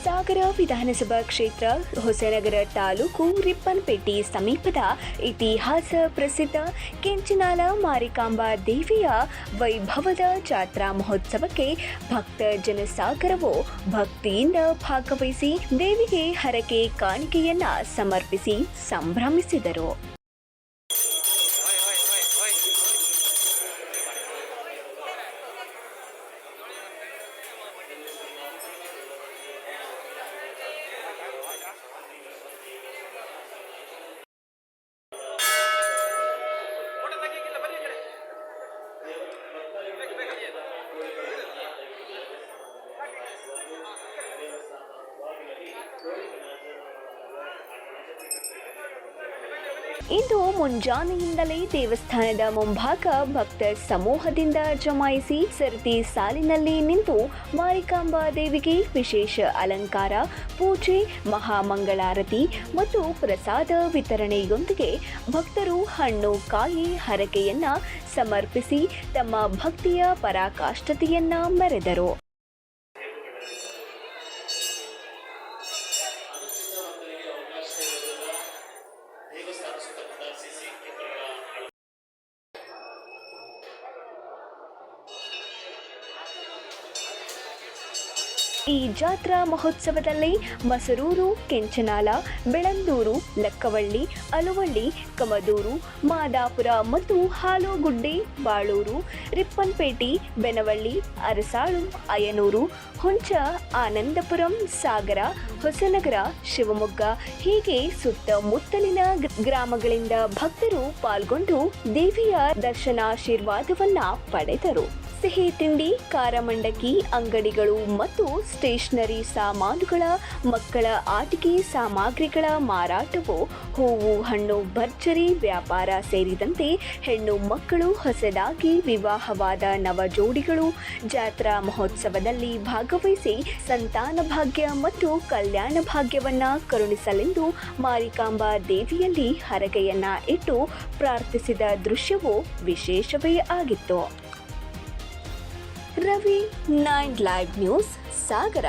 ಸಾಗರ ವಿಧಾನಸಭಾ ಕ್ಷೇತ್ರ ಹೊಸನಗರ ತಾಲೂಕು ರಿಪ್ಪನ್ಪೇಟೆ ಸಮೀಪದ ಇತಿಹಾಸ ಪ್ರಸಿದ್ಧ ಕೆಂಚನಾಲ ಮಾರಿಕಾಂಬಾ ದೇವಿಯ ವೈಭವದ ಜಾತ್ರಾ ಮಹೋತ್ಸವಕ್ಕೆ ಭಕ್ತ ಜನಸಾಗರವು ಭಕ್ತಿಯಿಂದ ಭಾಗವಹಿಸಿ ದೇವಿಗೆ ಹರಕೆ ಕಾಣಿಕೆಯನ್ನ ಸಮರ್ಪಿಸಿ ಸಂಭ್ರಮಿಸಿದರು. ಇಂದು ಮುಂಜಾನೆಯಿಂದಲೇ ದೇವಸ್ಥಾನದ ಮುಂಭಾಗ ಭಕ್ತ ಸಮೂಹದಿಂದ ಜಮಾಯಿಸಿ ಸರತಿ ಸಾಲಿನಲ್ಲಿ ನಿಂತು ಮಾರಿಕಾಂಬಾ ದೇವಿಗೆ ವಿಶೇಷ ಅಲಂಕಾರ, ಪೂಜೆ, ಮಹಾಮಂಗಳಾರತಿ ಮತ್ತು ಪ್ರಸಾದ ವಿತರಣೆಯೊಂದಿಗೆ ಭಕ್ತರು ಹಣ್ಣು, ಕಾಯಿ, ಹರಕೆಯನ್ನ ಸಮರ್ಪಿಸಿ ತಮ್ಮ ಭಕ್ತಿಯ ಪರಾಕಾಷ್ಠತೆಯನ್ನ ಮೆರೆದರು. ಈ ಜಾತ್ರಾ ಮಹೋತ್ಸವದಲ್ಲಿ ಮಸರೂರು, ಕೆಂಚನಾಲ, ಬೆಳಂದೂರು, ಲಕ್ಕವಳ್ಳಿ, ಅಲುವಳ್ಳಿ, ಕಮದೂರು, ಮಾದಾಪುರ ಮತ್ತು ಹಾಲುಗುಡ್ಡೆ, ಬಾಳೂರು, ರಿಪ್ಪನ್ಪೇಟೆ, ಬೆನವಳ್ಳಿ, ಅರಸಾಳು, ಅಯ್ಯನೂರು, ಹುಂಚ, ಆನಂದಪುರಂ, ಸಾಗರ, ಹೊಸನಗರ, ಶಿವಮೊಗ್ಗ ಹೀಗೆ ಸುತ್ತಮುತ್ತಲಿನ ಗ್ರಾಮಗಳಿಂದ ಭಕ್ತರು ಪಾಲ್ಗೊಂಡು ದೇವಿಯ ದರ್ಶನಾಶೀರ್ವಾದವನ್ನ ಪಡೆದರು. ಸಿಹಿ ತಿಂಡಿ, ಖಾರ ಮಂಡಕ್ಕಿ ಅಂಗಡಿಗಳು ಮತ್ತು ಸ್ಟೇಷನರಿ ಸಾಮಾನುಗಳ, ಮಕ್ಕಳ ಆಟಿಕೆ ಸಾಮಗ್ರಿಗಳ ಮಾರಾಟವು, ಹೂವು, ಹಣ್ಣು, ಭರ್ಜರಿ ವ್ಯಾಪಾರ ಸೇರಿದಂತೆ ಹೆಣ್ಣು ಮಕ್ಕಳು, ಹೊಸದಾಗಿ ವಿವಾಹವಾದ ನವ ಜೋಡಿಗಳು ಜಾತ್ರಾ ಮಹೋತ್ಸವದಲ್ಲಿ ಭಾಗವಹಿಸಿ ಸಂತಾನ ಭಾಗ್ಯ ಮತ್ತು ಕಲ್ಯಾಣ ಭಾಗ್ಯವನ್ನ ಕರುಣಿಸಲೆಂದು ಮಾರಿಕಾಂಬಾ ದೇವಿಯಲ್ಲಿ ಹರಕೆಯನ್ನ ಇಟ್ಟು ಪ್ರಾರ್ಥಿಸಿದ ದೃಶ್ಯವು ವಿಶೇಷವೇ ಆಗಿತ್ತು. ರವಿ 9 ಲೈವ್ ನ್ಯೂಸ್, ಸಾಗರ.